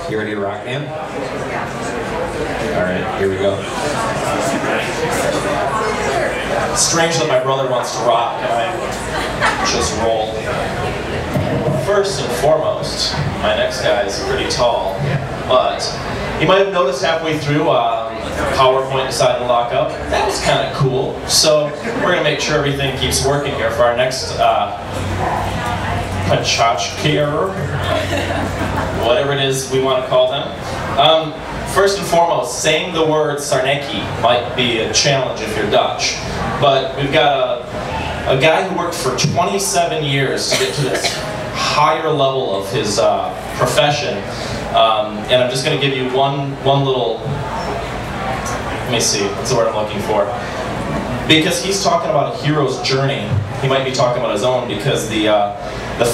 You ready to rock, man? Alright, here we go. It's strange that my brother wants to rock and I just roll. First and foremost, my next guy is pretty tall, but you might have noticed halfway through PowerPoint decided to lock up. That was kind of cool. So we're going to make sure everything keeps working here for our next Pecha Kucha, whatever it is we want to call them. First and foremost, saying the word Sarnacki might be a challenge if you're Dutch, but we've got a guy who worked for 27 years to get to this higher level of his profession, and I'm just going to give you one little, let me see, what's the word I'm looking for? Because he's talking about a hero's journey, he might be talking about his own, because the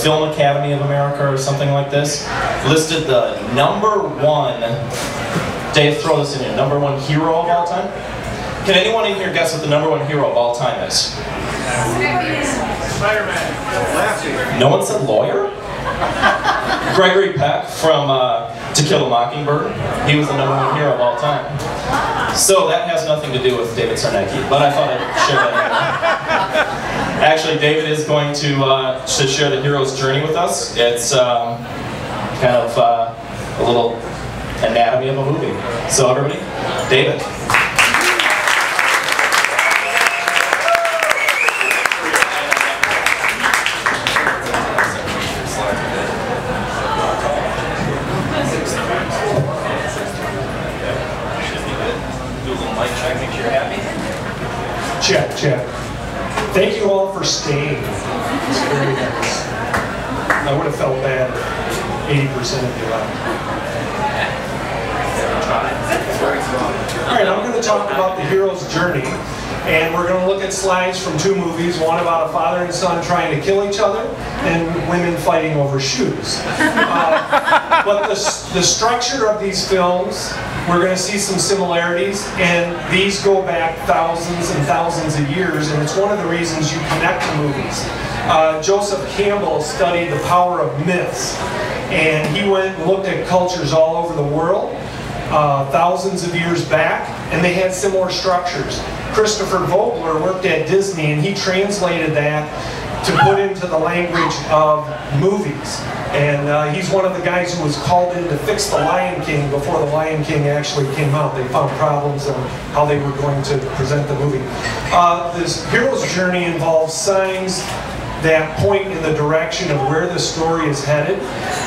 Film Academy of America or something like this listed the #1, Dave, throw this in here, #1 hero of all time? Can anyone in here guess what the #1 hero of all time is? Spider-Man. No one said lawyer? Gregory Peck from To Kill a Mockingbird. He was the #1 hero of all time. So that has nothing to do with David Sarnacki, but I thought I'd share that. Actually, David is going to share the hero's journey with us. It's kind of a little anatomy of a movie. So everybody, David. Check, check. Thank you all for staying. It's very nice. I would have felt bad if 80% of you left. Alright, I'm going to talk about the hero's journey. And we're going to look at slides from 2 movies, one about a father and son trying to kill each other, and women fighting over shoes. But the structure of these films, we're going to see some similarities, and these go back thousands and thousands of years, and it's one of the reasons you connect to movies. Joseph Campbell studied the power of myths, and he went and looked at cultures all over the world, thousands of years back, and they had similar structures. Christopher Vogler worked at Disney, and he translated that to put into the language of movies. And he's one of the guys who was called in to fix The Lion King before The Lion King actually came out. They found problems on how they were going to present the movie. This hero's journey involves signs that point in the direction of where the story is headed,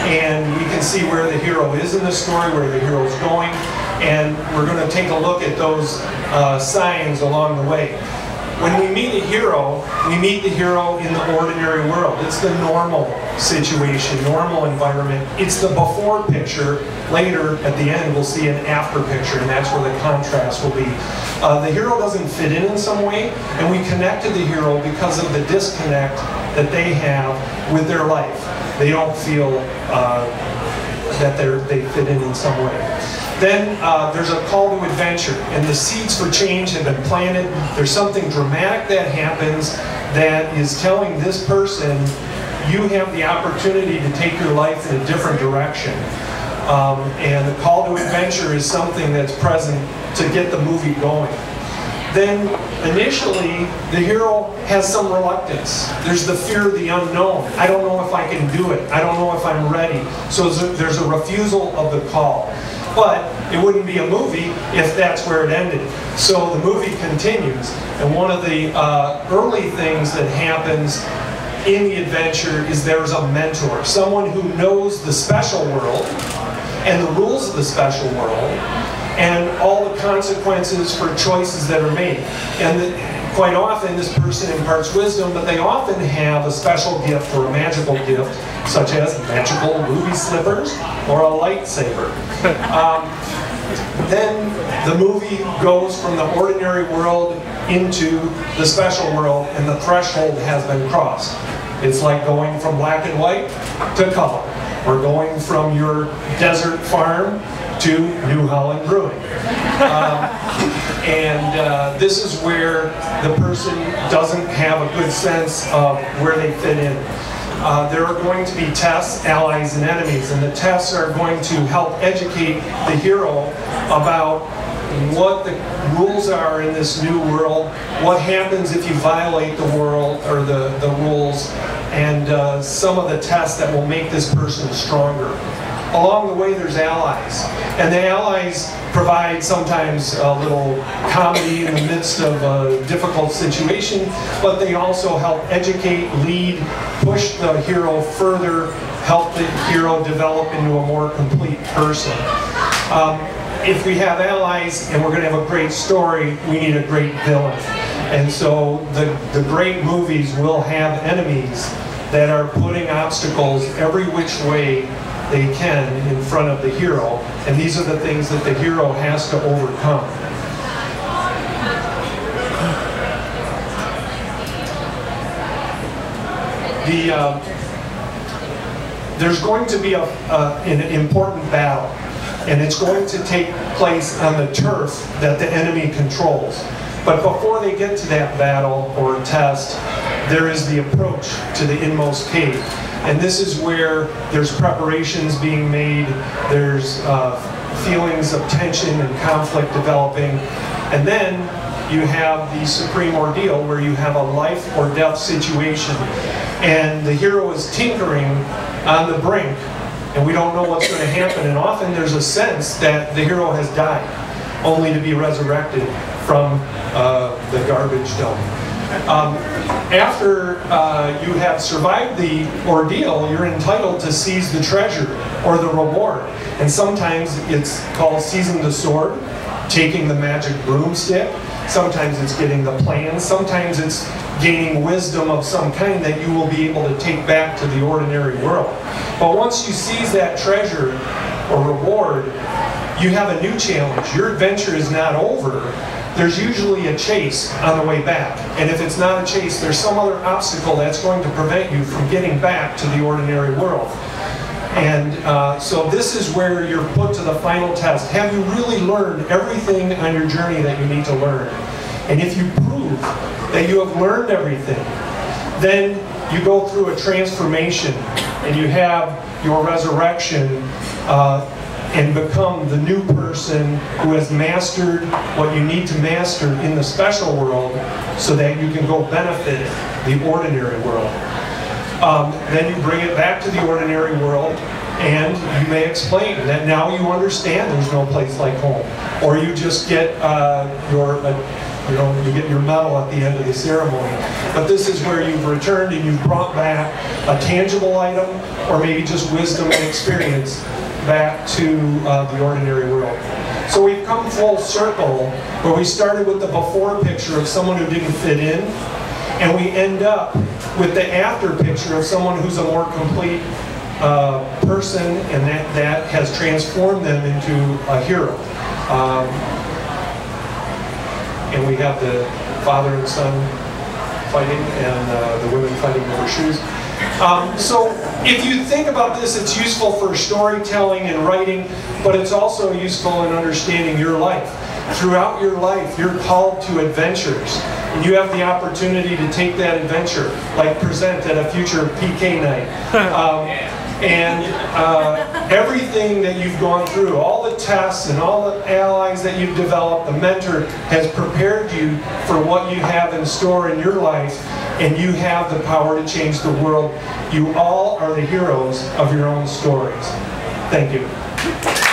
and we can see where the hero is in the story, where the hero is going, and we're going to take a look at those signs along the way. When we meet the hero in the ordinary world. It's the normal situation, normal environment. It's the before picture. Later, at the end, we'll see an after picture, and that's where the contrast will be. The hero doesn't fit in some way, and we connect to the hero because of the disconnect that they have with their life. They don't feel that they fit in some way. Then there's a call to adventure, and the seeds for change have been planted. There's something dramatic that happens that is telling this person, you have the opportunity to take your life in a different direction. And the call to adventure is something that's present to get the movie going. Then initially, the hero has some reluctance. There's the fear of the unknown. I don't know if I can do it. I don't know if I'm ready. So there's a refusal of the call. But it wouldn't be a movie if that's where it ended. So the movie continues. And one of the early things that happens in the adventure is there's a mentor. Someone who knows the special world and the rules of the special world and all the consequences for choices that are made. And quite often this person imparts wisdom, but they often have a special gift or a magical gift, such as magical ruby slippers or a lightsaber. Then the movie goes from the ordinary world into the special world, and the threshold has been crossed. It's like going from black and white to color, or going from your desert farm to New Holland Brewing. This is where the person doesn't have a good sense of where they fit in. there are going to be tests, allies, and enemies, and the tests are going to help educate the hero about what the rules are in this new world, what happens if you violate the world or the rules, and some of the tests that will make this person stronger. Along the way, there's allies, and the allies provide sometimes a little comedy in the midst of a difficult situation, but they also help educate, lead, push the hero further, help the hero develop into a more complete person. If we have allies and we're going to have a great story, we need a great villain. And so the great movies will have enemies that are putting obstacles every which way they can in front of the hero, and these are the things that the hero has to overcome. There's going to be an important battle, and it's going to take place on the turf that the enemy controls. But before they get to that battle or test, there is the approach to the inmost cave. And this is where there's preparations being made, there's feelings of tension and conflict developing, and then you have the supreme ordeal where you have a life or death situation, and the hero is tinkering on the brink, and we don't know what's going to happen, and often there's a sense that the hero has died, only to be resurrected from the garbage dump. After you have survived the ordeal, you're entitled to seize the treasure or the reward. And sometimes it's called seizing the sword, taking the magic broomstick. Sometimes it's getting the plan. Sometimes it's gaining wisdom of some kind that you will be able to take back to the ordinary world. But once you seize that treasure or reward, you have a new challenge. Your adventure is not over. There's usually a chase on the way back. And if it's not a chase, there's some other obstacle that's going to prevent you from getting back to the ordinary world. And so this is where you're put to the final test. Have you really learned everything on your journey that you need to learn? And if you prove that you have learned everything, then you go through a transformation and you have your resurrection and become the new person who has mastered what you need to master in the special world so that you can go benefit the ordinary world. Then you bring it back to the ordinary world and you may explain that now you understand there's no place like home. Or you just get you get your medal at the end of the ceremony. But this is where you've returned and you've brought back a tangible item or maybe just wisdom and experience back to the ordinary world. So we've come full circle where we started with the before picture of someone who didn't fit in, and we end up with the after picture of someone who's a more complete person, and that has transformed them into a hero. And we have the father and son fighting, and the women fighting over shoes. So if you think about this, it's useful for storytelling and writing, but it's also useful in understanding your life. Throughout your life, you're called to adventures, and you have the opportunity to take that adventure, like present at a future PK night. Everything that you've gone through, all the tests and all the allies that you've developed, the mentor has prepared you for what you have in store in your life, and you have the power to change the world. You all are the heroes of your own stories. Thank you.